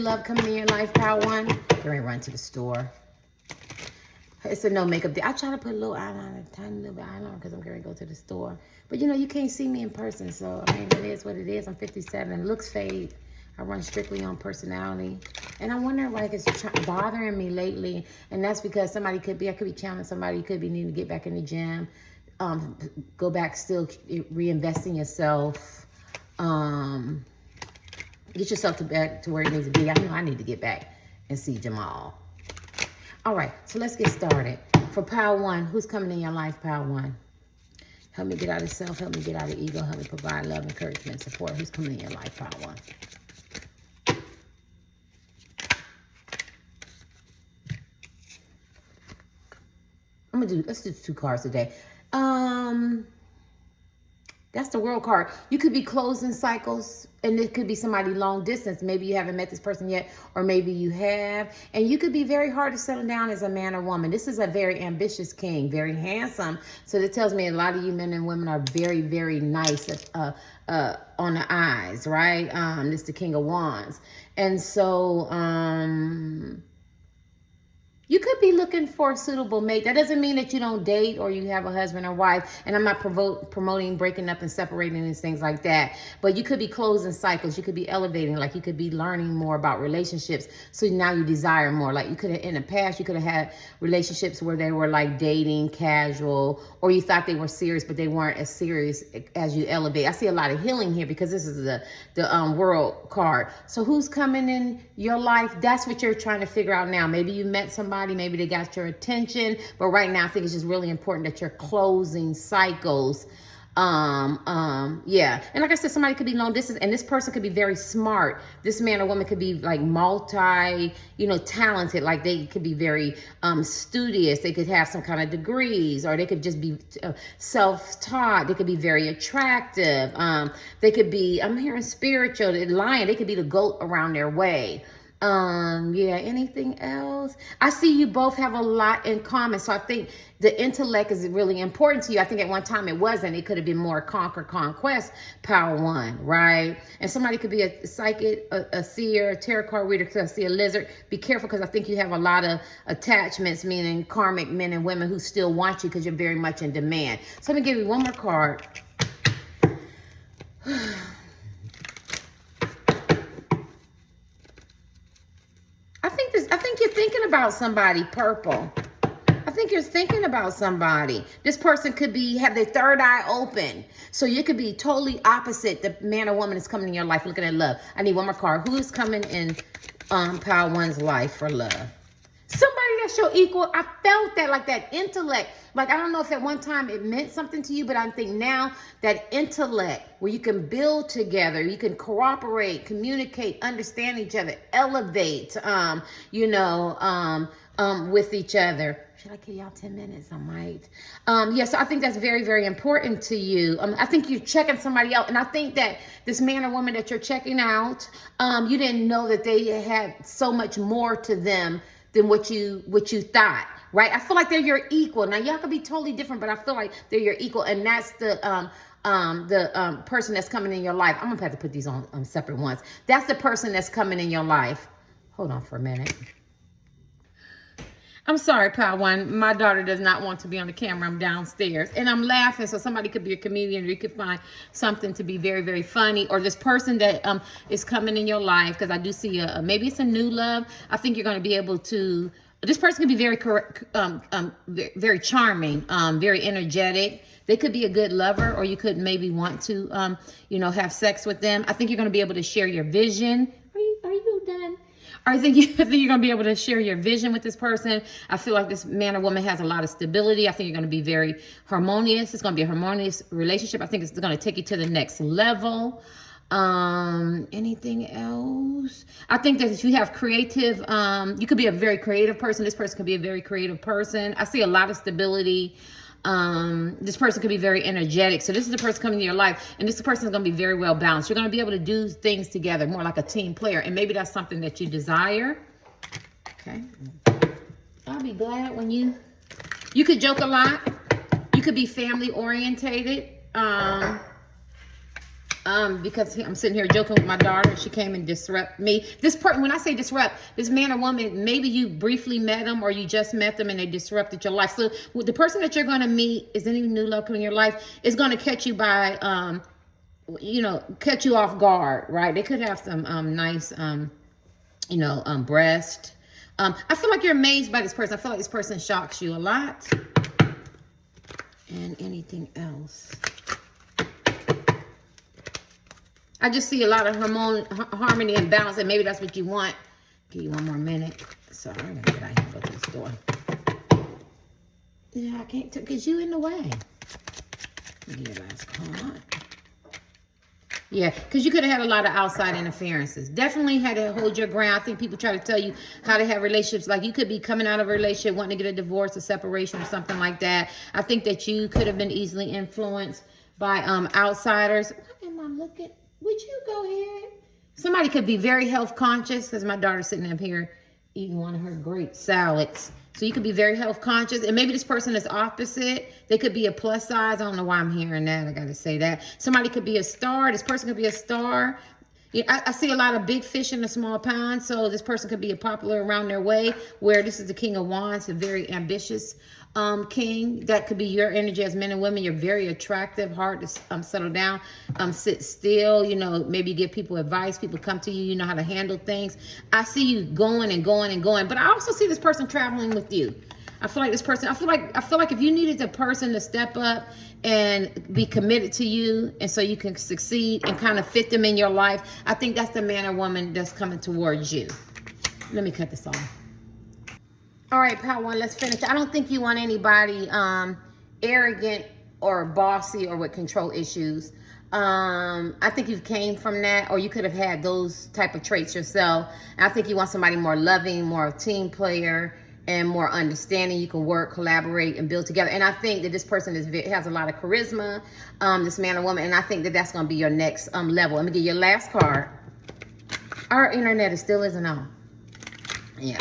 Love coming in your life, Power One. You're ready to run to the store. It's a no makeup day. I try to put a little eyeliner, tiny little bit of eyeliner because I'm going to go to the store. But you know, you can't see me in person. So, I mean, it is what it is. I'm 57. Looks fade. I run strictly on personality. And I wonder, like, it's bothering me lately. And that's because I could be channeling somebody. You could be needing to get back in the gym. Go back, still reinvest in yourself. Get yourself back to where it needs to be. I know I need to get back and see Jamal. All right, so let's get started. For Power One, who's coming in your life, Power One? Help me get out of self. Help me get out of ego. Help me provide love, encouragement, support. Who's coming in your life, Power One? Let's do 2 cards today. That's the World card. You could be closing cycles, and it could be somebody long distance. Maybe you haven't met this person yet, or maybe you have. And you could be very hard to settle down as a man or woman. This is a very ambitious king, very handsome. So that tells me a lot of you men and women are very, very nice on the eyes, right? This is the King of Wands. And so, you could be looking for a suitable mate. That doesn't mean that you don't date or you have a husband or wife. And I'm not promoting breaking up and separating and things like that. But you could be closing cycles. You could be elevating. Like you could be learning more about relationships. So now you desire more. Like you could have, in the past, you could have had relationships where they were like dating, casual, or you thought they were serious, but they weren't as serious as you elevate. I see a lot of healing here because this is the World card. So who's coming in your life? That's what you're trying to figure out now. Maybe you met somebody. Maybe they got your attention, but right now I think it's just really important that you're closing cycles. Yeah. And like I said, somebody could be long distance, and this person could be very smart. This man or woman could be like talented. Like they could be very studious. They could have some kind of degrees, or they could just be self-taught. They could be very attractive. They could be, I'm hearing spiritual, lion. They could be the goat around their way. Yeah, anything else? I see you both have a lot in common. So I think the intellect is really important to you. I think at one time it wasn't. It could have been more conquest, Power One, right? And somebody could be a psychic, a seer, a tarot card reader, because I see a lizard. Be careful, because I think you have a lot of attachments, meaning karmic men and women who still want you because you're very much in demand. So let me give you one more card. I think you're thinking about somebody, purple. I think you're thinking about somebody. This person could have their third eye open. So you could be totally opposite the man or woman that's coming in your life looking at love. I need one more card. Who is coming in Power One's life for love? Somebody that's your equal. I felt that, like that intellect. Like, I don't know if at one time it meant something to you, but I think now that intellect where you can build together, you can cooperate, communicate, understand each other, elevate, with each other. Should I give y'all 10 minutes? I might. So I think that's very, very important to you. I think you're checking somebody out. And I think that this man or woman that you're checking out, you didn't know that they had so much more to them than what you thought, right? I feel like they're your equal. Now, y'all could be totally different, but I feel like they're your equal. And that's the person that's coming in your life. I'm gonna have to put these on separate ones. That's the person that's coming in your life. Hold on for a minute. I'm sorry, Power One. My daughter does not want to be on the camera. I'm downstairs and I'm laughing. So somebody could be a comedian, or you could find something to be very, very funny. Or this person that is coming in your life, because I do see maybe it's a new love. I think you're going to be able to. This person could be very very charming, very energetic. They could be a good lover, or you could maybe want to have sex with them. I think you're going to be able to share your vision. Are you done? I think you're going to be able to share your vision with this person. I feel like this man or woman has a lot of stability. I think you're going to be very harmonious. It's going to be a harmonious relationship. I think it's going to take you to the next level. Anything else? I think that if you have creative, you could be a very creative person. This person could be a very creative person. I see a lot of stability. This person could be very energetic. So this is the person coming into your life, and this person is going to be very well balanced. You're going to be able to do things together, more like a team player, and maybe that's something that you desire. Okay. I'll be glad when you could joke a lot. You could be family orientated. Because I'm sitting here joking with my daughter. She came and disrupt me. This person, when I say disrupt, this man or woman, maybe you briefly met them or you just met them and they disrupted your life. So the person that you're going to meet is any new love in your life is going to catch you by, catch you off guard, right? They could have some nice, breast. I feel like you're amazed by this person. I feel like this person shocks you a lot. And anything else? I just see a lot of harmony and balance, and maybe that's what you want. Give you one more minute. Sorry, I gotta get out here and go to the store. Yeah, I can't, because you in the way. Give you your last card. Yeah, because you could have had a lot of outside interferences. Definitely had to hold your ground. I think people try to tell you how to have relationships. Like you could be coming out of a relationship, wanting to get a divorce, a separation, or something like that. I think that you could have been easily influenced by outsiders. What am I looking? Would you go ahead? Somebody could be very health conscious, because my daughter's sitting up here eating one of her great salads. So you could be very health conscious, and maybe this person is opposite. They could be a plus size. I don't know why I'm hearing that. I got to say that. Somebody could be a star. This person could be a star. Yeah, I see a lot of big fish in a small pond. So this person could be a popular around their way, where this is the King of Wands, a very ambitious king. That could be your energy as men and women. You're very attractive, hard to settle down, sit still, maybe give people advice. People come to you, you know how to handle things. I see you going and going and going, but I also see this person traveling with you. I feel like this person, I feel like if you needed a person to step up and be committed to you, and so you can succeed and kind of fit them in your life, I think that's the man or woman that's coming towards you. Let me cut this off. All right, Power One, let's finish. I don't think you want anybody arrogant or bossy or with control issues. I think you came from that, or you could have had those type of traits yourself. And I think you want somebody more loving, more a team player, and more understanding. You can work, collaborate, and build together. And I think that this person has a lot of charisma, this man or woman, and I think that that's going to be your next level. Let me get your last card. Our internet is still isn't on. Yeah.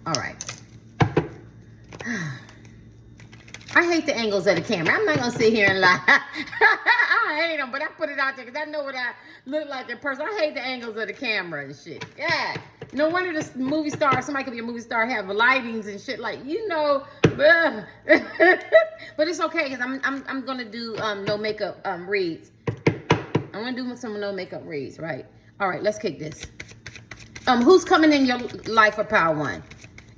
All right. I hate the angles of the camera. I'm not going to sit here and lie. I hate them, but I put it out there because I know what I look like in person. I hate the angles of the camera and shit. Yeah. No wonder this movie star, somebody could be a movie star, have lightings and shit like, but it's okay because I'm going to do no makeup reads. I'm going to do some no makeup reads, right? All right, let's kick this. Who's coming in your life for Power One?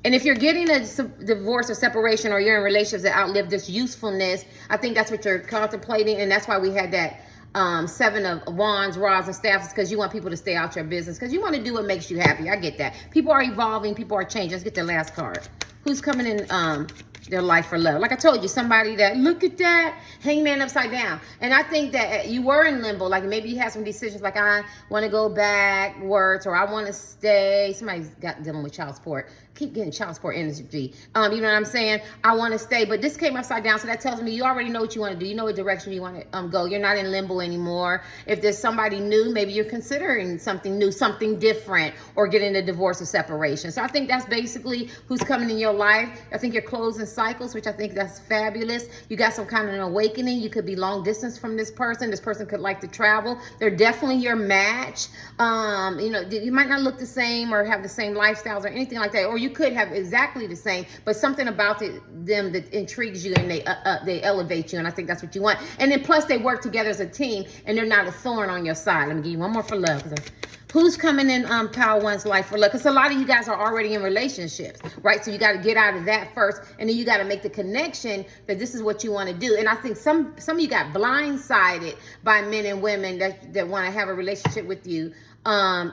And if you're getting a divorce or separation, or you're in relationships that outlive this usefulness, I think that's what you're contemplating. And that's why we had that 7 of wands, rods, and staffs, because you want people to stay out your business, because you want to do what makes you happy. I get that. People are evolving. People are changing. Let's get the last card. Who's coming in their life for love? Like I told you, somebody that, look at that, hangman upside down. And I think that you were in limbo. Like maybe you had some decisions like, I want to go backwards, or I want to stay. Somebody's dealing with child support. Keep getting child support energy. You know what I'm saying? I want to stay, but this came upside down. So that tells me you already know what you want to do. You know what direction you want to go. You're not in limbo anymore. If there's somebody new, maybe you're considering something new, something different, or getting a divorce or separation. So I think that's basically who's coming in your life. I think you're closing cycles, which I think that's fabulous. You got some kind of an awakening. You could be long distance from this person. This person could like to travel. They're definitely your match. You might not look the same or have the same lifestyles or anything like that, or you could have exactly the same, but something about them that intrigues you, and they elevate you, and I think that's what you want. And then plus they work together as a team, and they're not a thorn on your side. Let me give you one more for love. Who's coming in Power One's life for love? Because a lot of you guys are already in relationships, right? So you got to get out of that first, and then you got to make the connection that this is what you want to do. And I think some of you got blindsided by men and women that want to have a relationship with you. Or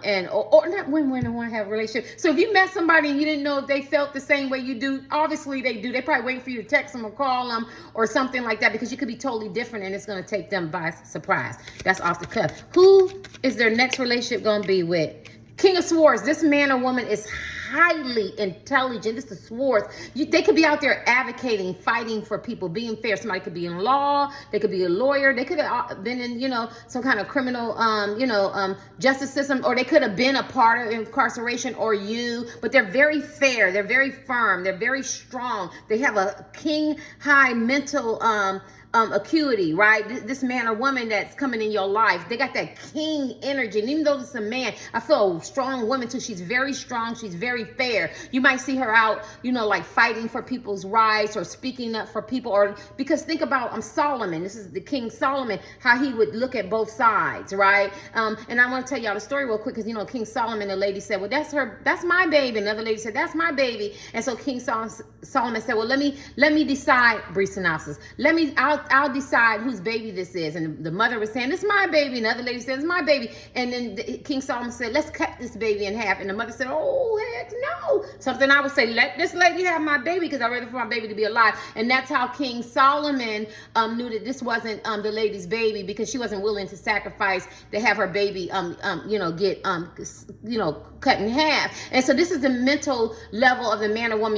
not women that want to have a relationship. So if you met somebody and you didn't know if they felt the same way you do, obviously they do. They probably waiting for you to text them or call them or something like that, because you could be totally different and it's going to take them by surprise. That's off the cuff. Who is their next relationship going to be with? King of Swords. This man or woman is highly intelligent. This is Swords. They could be out there advocating, fighting for people, being fair. Somebody could be in law. They could be a lawyer. They could have been in, some kind of criminal, justice system, or they could have been a part of incarceration or but they're very fair. They're very firm. They're very strong. They have a king high mental, acuity, right? This man or woman that's coming in your life, they got that king energy. And even though it's a man, I feel a strong woman too. She's very strong. She's very fair. You might see her out, you know, like fighting for people's rights or speaking up for people. Or because think about Solomon. This is the King Solomon, how he would look at both sides, right? And I want to tell y'all the story real quick because, you know, King Solomon, the lady said, well, that's my baby. Another lady said, that's my baby. And so King Solomon said, well, let me decide, brief synopsis. I'll decide whose baby this is. And the mother was saying, it's my baby. Another lady said, it's my baby. And then King Solomon said, let's cut this baby in half. And the mother said, oh, heck no. Something I would say, let this lady have my baby because I'd rather for my baby to be alive. And that's how King Solomon knew that this wasn't the lady's baby because she wasn't willing to sacrifice to have her baby, get, cut in half. And so this is the mental level of the man or woman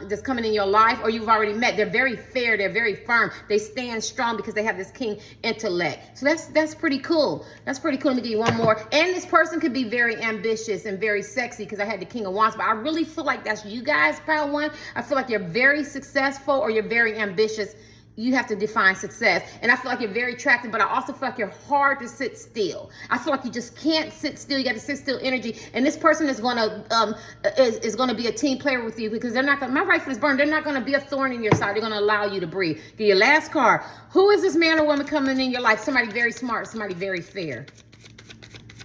that's coming in your life or you've already met. They're very fair. They're very firm. They stand strong because they have this king intellect. So that's pretty cool. That's pretty cool. Let me give you one more. And this person could be very ambitious and very sexy because I had the King of Wands, but I really feel like that's you guys, Pile One. I feel like you're very successful or you're very ambitious. You have to define success. And I feel like you're very attractive, but I also feel like you're hard to sit still. I feel like you just can't sit still. You got to sit still energy. And this person is going to be a team player with you because they're not going to, my right foot is burned. They're not going to be a thorn in your side. They're going to allow you to breathe. Get your last card. Who is this man or woman coming in your life? Somebody very smart, somebody very fair.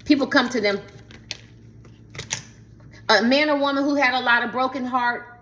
People come to them. A man or woman who had a lot of broken heart.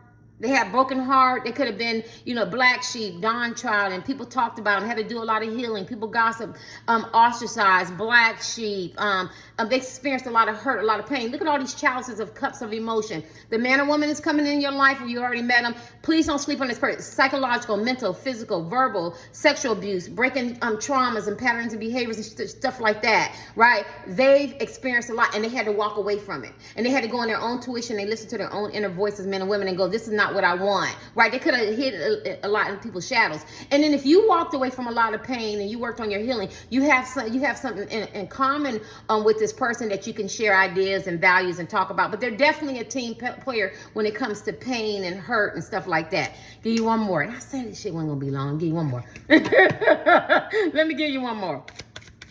They had broken heart. They could have been, black sheep, Don child, and people talked about them, had to do a lot of healing. People gossip, ostracized, black sheep. They experienced a lot of hurt, a lot of pain. Look at all these chalices of cups of emotion. The man or woman is coming in your life, or you already met them. Please don't sleep on this person. Psychological, mental, physical, verbal, sexual abuse, breaking traumas and patterns and behaviors and stuff like that, right? They've experienced a lot, and they had to walk away from it. And they had to go on their own tuition. They listen to their own inner voices, men and women, and go, this is not what I want, right? They could have hid a lot in people's shadows. And then if you walked away from a lot of pain and you worked on your healing, you have something in common with this person that you can share ideas and values and talk about. But they're definitely a team player when it comes to pain and hurt and stuff like that. Give you one more. And I said this shit wasn't gonna be long. I'll give you one more. Let me give you one more.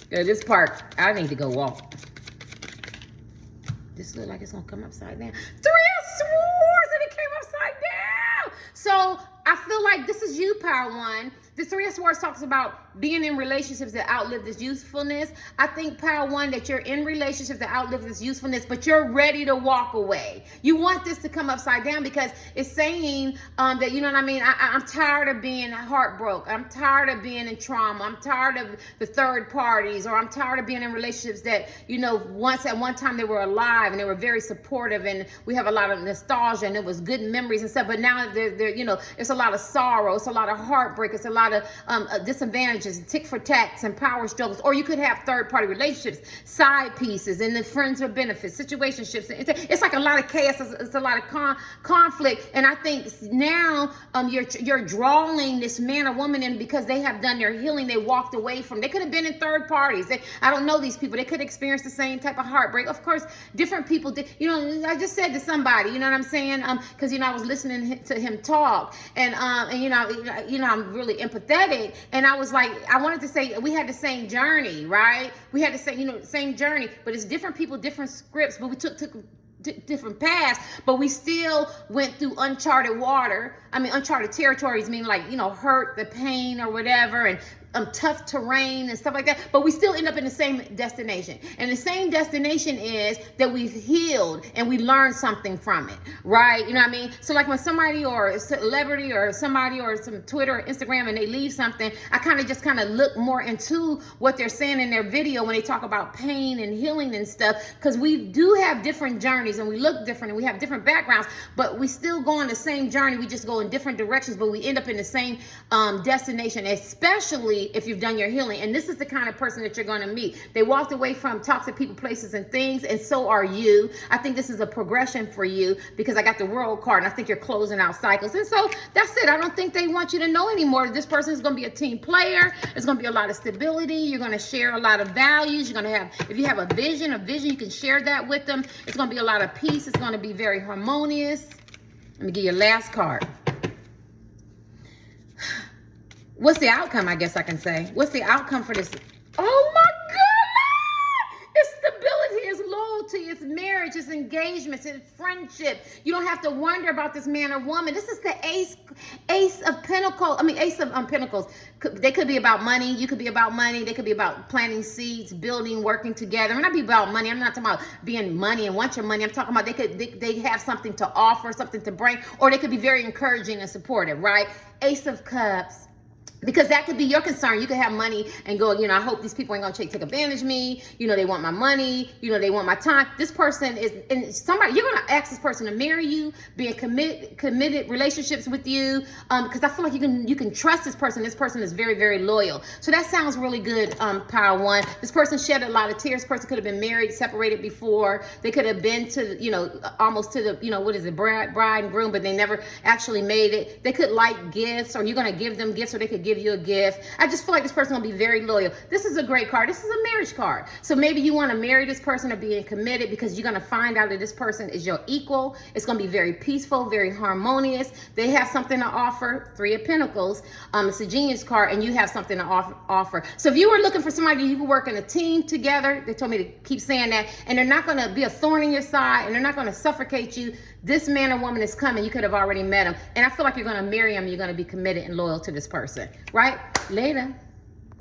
This part, I need to go walk. This looks like it's gonna come upside down. 3 of Swords, and it came upside down. So I feel like this is you, Power One. The 3 of Swords talks about being in relationships that outlive this usefulness. I think, Power One, that you're in relationships that outlive this usefulness, but you're ready to walk away. You want this to come upside down because it's saying that, you know what I mean? I'm tired of being heartbroken. I'm tired of being in trauma. I'm tired of the third parties, or I'm tired of being in relationships that, once at one time they were alive and they were very supportive and we have a lot of nostalgia and it was good memories and stuff. But now they're it's a lot of sorrow. It's a lot of heartbreak. It's a lot of disadvantages, tick for tacks and power struggles. Or you could have third party relationships, side pieces, and the friends with benefits, situationships. It's like a lot of chaos. It's a lot of conflict. And I think now you're drawing this man or woman in because they have done their healing. They walked away from. They could have been in third parties. I don't know these people. They could experience the same type of heartbreak. Of course, different people did. I just said to somebody, you know what I'm saying? Because I was listening to him talk, and I'm really empathetic, and I was like, I wanted to say we had the same journey, right? We had the same journey, but it's different people, different scripts, but we took different paths, but we still went through uncharted water. Uncharted territories mean hurt, the pain or whatever, and tough terrain and stuff like that, but we still end up in the same destination. And the same destination is that we've healed and we learned something from it, right? You know what I mean? So like when somebody or a celebrity or somebody or some Twitter or Instagram and they leave something, I kind of look more into what they're saying in their video when they talk about pain and healing and stuff, because we do have different journeys and we look different and we have different backgrounds, but we still go on the same journey. We just go in different directions, but we end up in the same destination, especially if you've done your healing. And this is the kind of person that you're going to meet. They walked away from toxic people, places, and things, and so are you. I think this is a progression for you because I got the World card, and I think you're closing out cycles. And so that's it. I don't think they want you to know anymore. This person is going to be a team player. There's going to be a lot of stability. You're going to share a lot of values. You're going to have, if you have a vision, you can share that with them. It's going to be a lot of peace. It's going to be very harmonious. Let me give you your last card. What's the outcome, I guess I can say? What's the outcome for this? Oh my God! It's stability, it's loyalty, it's marriage, it's engagements, it's friendship. You don't have to wonder about this man or woman. This is the ace of pentacles. Ace of pentacles. They could be about money. You could be about money. They could be about planting seeds, building, working together. I'm not be about money. I'm not talking about being money and want your money. I'm talking about they have something to offer, something to bring, or they could be very encouraging and supportive, right? Ace of Cups. Because that could be your concern. You could have money and go, I hope these people ain't gonna take advantage of me. They want my money. They want my time. This person is, and somebody, you're gonna ask this person to marry you, be in committed relationships with you. Because I feel like you can trust this person. This person is very, very loyal. So that sounds really good. Power one. This person shed a lot of tears. This person could have been married, separated before. They could have been to, almost to the, what is it, bride and groom, but they never actually made it. They could like gifts, or you're gonna give them gifts, or they could give you a gift. I just feel like this person will be very loyal. This is a great card. This is a marriage card. So maybe you want to marry this person or being committed, because you're going to find out that this person is your equal. It's going to be very peaceful, very harmonious. They have something to offer. Three of Pentacles. It's a Genius card, and you have something to offer. So if you were looking for somebody you can work in a team together, they told me to keep saying that, and they're not going to be a thorn in your side, and they're not going to suffocate you. This man or woman is coming. You could have already met him. And I feel like you're going to marry him. You're going to be committed and loyal to this person. Right? Later.